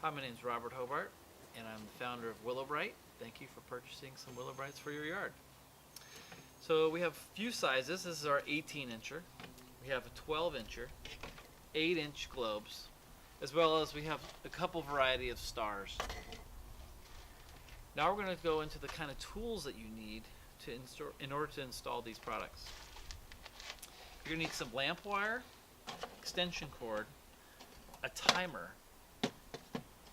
Hi, my name is Robert Hobart, and I'm the founder of Willowbrite. Thank you for purchasing some Willowbrites for your yard. So we have a few sizes. This is our 18-incher. We have a 12-incher, 8-inch globes, as well as we have a couple variety of stars. Now we're going to go into the kind of tools that you need in order to install these products. You're going to need some lamp wire, extension cord, a timer.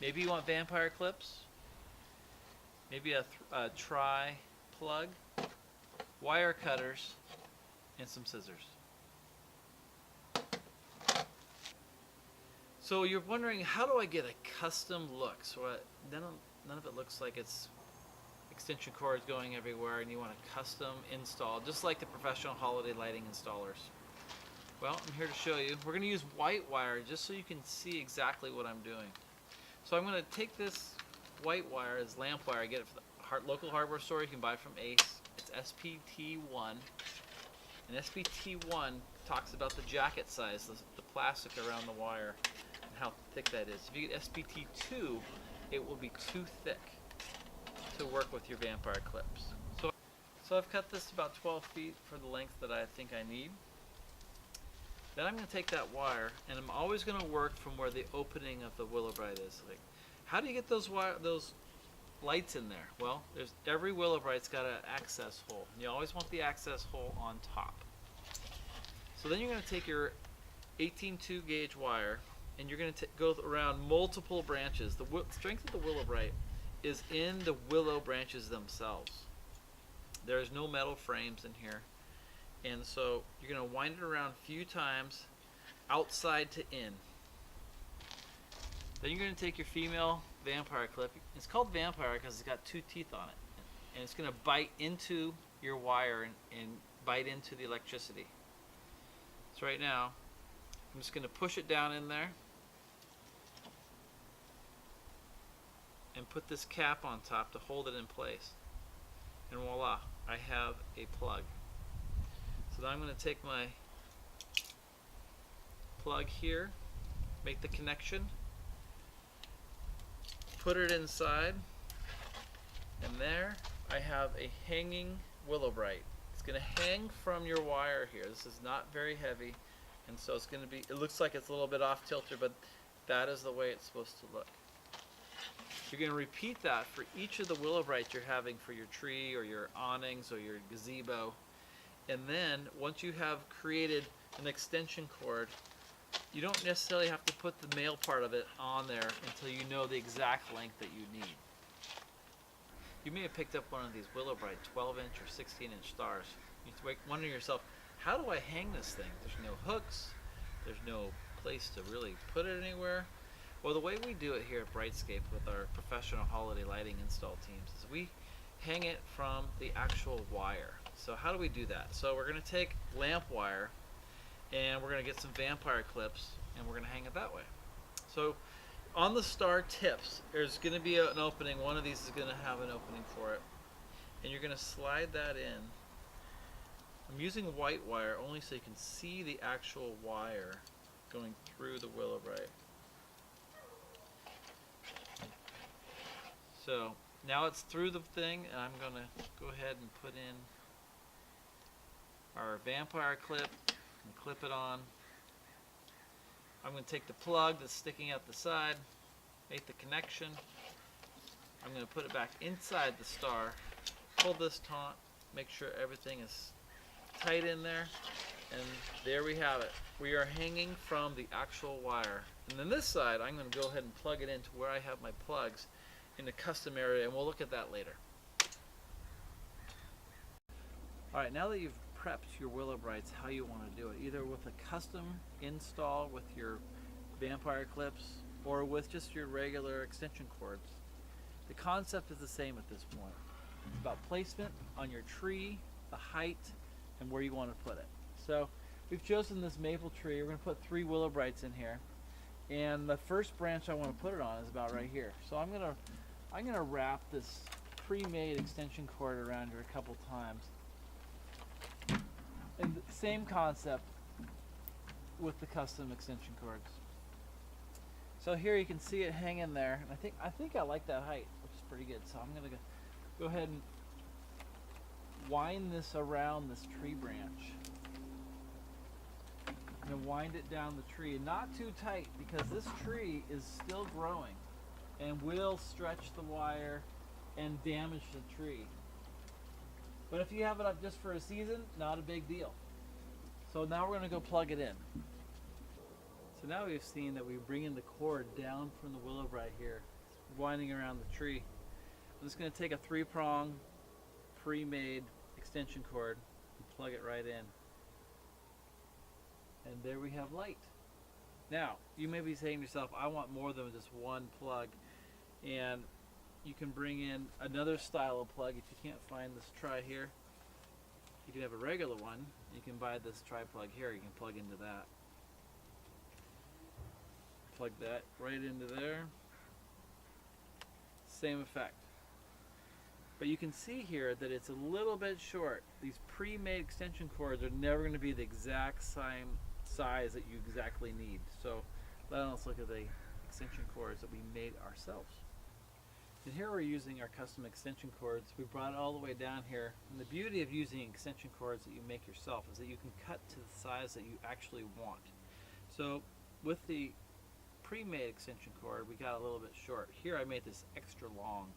Maybe you want vampire clips, maybe a tri-plug, wire cutters, and some scissors. So you're wondering, how do I get a custom look? So none of it looks like it's extension cords going everywhere and you want a custom install, just like the professional holiday lighting installers. Well, I'm here to show you. We're going to use white wire just so you can see exactly what I'm doing. So I'm going to take this white wire, this lamp wire, I get it from the local hardware store. You can buy it from Ace. It's SPT1. And SPT1 talks about the jacket size, the plastic around the wire, and how thick that is. If you get SPT2, it will be too thick to work with your vampire clips. So I've cut this about 12 feet for the length that I think I need. Then I'm going to take that wire, and I'm always going to work from where the opening of the Willowbrite is. Like, how do you get those lights in there? Well, every Willowbrite's got an access hole. You always want the access hole on top. So then you're going to take your 18.2 gauge wire, and you're going to go around multiple branches. The strength of the Willowbrite is in the willow branches themselves. There's no metal frames in here. And so you're going to wind it around a few times, outside to in. Then you're going to take your female vampire clip. It's called vampire because it's got two teeth on it. And it's going to bite into your wire and bite into the electricity. So right now, I'm just going to push it down in there and put this cap on top to hold it in place. And voila, I have a plug. So now I'm going to take my plug here, make the connection, put it inside, and there I have a hanging Willowbrite. It's going to hang from your wire here. This is not very heavy, and so it's going to be, it looks like it's a little bit off tilter, but that is the way it's supposed to look. You're going to repeat that for each of the Willowbrites you're having for your tree or your awnings or your gazebo. And then once you have created an extension cord, you don't necessarily have to put the male part of it on there until you know the exact length that you need. You may have picked up one of these Willowbrite 12-inch or 16-inch stars. You're wondering to yourself, how do I hang this thing? There's no hooks, there's no place to really put it anywhere. Well, the way we do it here at Brightscape with our professional holiday lighting install teams is we hang it from the actual wire. So how do we do that? So we're going to take lamp wire and we're going to get some vampire clips and we're going to hang it that way. So on the star tips, there's going to be an opening. One of these is going to have an opening for it. And you're going to slide that in. I'm using white wire only so you can see the actual wire going through the Willowbrite. So now it's through the thing, and I'm going to go ahead and put in our vampire clip and clip it on. I'm going to take the plug that's sticking out the side, make the connection. I'm going to put it back inside the star, pull this taut, make sure everything is tight in there, and there we have it. We are hanging from the actual wire. And then this side, I'm going to go ahead and plug it into where I have my plugs in the custom area, and we'll look at that later. Alright, now that you've prepped your Willowbrites how you want to do it, either with a custom install with your vampire clips or with just your regular extension cords, the concept is the same at this point. It's about placement on your tree, the height, and where you want to put it. So we've chosen this maple tree. We're going to put 3 Willowbrites in here, and the first branch I want to put it on is about right here. So I'm going to wrap this pre-made extension cord around here a couple times. And the same concept with the custom extension cords. So here you can see it hanging there, and I think I like that height, which is pretty good. So I'm gonna go ahead and wind this around this tree branch. I'm gonna wind it down the tree, and not too tight because this tree is still growing and will stretch the wire and damage the tree. But if you have it up just for a season, not a big deal. So now we're gonna go plug it in. So now we've seen that we bring in the cord down from the Willowbrite here, winding around the tree. I'm just going to take a 3-prong pre-made extension cord and plug it right in. And there we have light. Now, you may be saying to yourself, I want more than just one plug. And you can bring in another style of plug. If you can't find this tri here, you can have a regular one. You can buy this tri-plug here. You can plug into that. Plug that right into there. Same effect. But you can see here that it's a little bit short. These pre-made extension cords are never going to be the exact same size that you exactly need. So let us look at the extension cords that we made ourselves. And here we're using our custom extension cords. We brought it all the way down here. And the beauty of using extension cords that you make yourself is that you can cut to the size that you actually want. So with the pre-made extension cord, we got a little bit short. Here I made this extra long,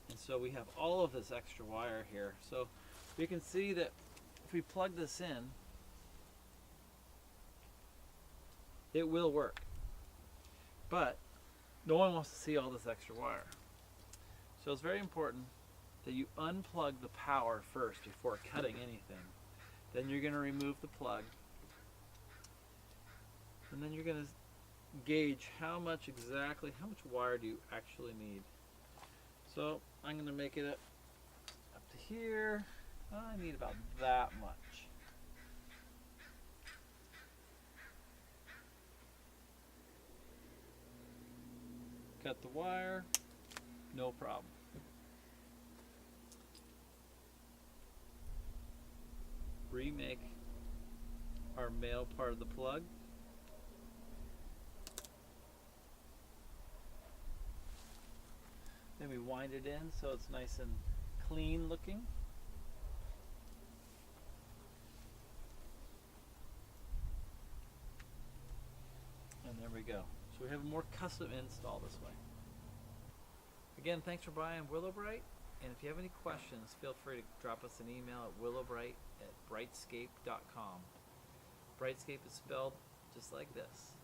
and so we have all of this extra wire here. So we can see that if we plug this in, it will work. But no one wants to see all this extra wire. So it's very important that you unplug the power first before cutting anything. Then you're going to remove the plug, and then you're going to gauge how much wire do you actually need. So I'm going to make it up to here. I need about that much. Cut the wire, no problem. Remake our male part of the plug. Then we wind it in so it's nice and clean looking. And there we go. So we have a more custom install this way. Again, thanks for buying Willowbrite. And if you have any questions, feel free to drop us an email at willowbrite@brightscape.com. Brightscape is spelled just like this.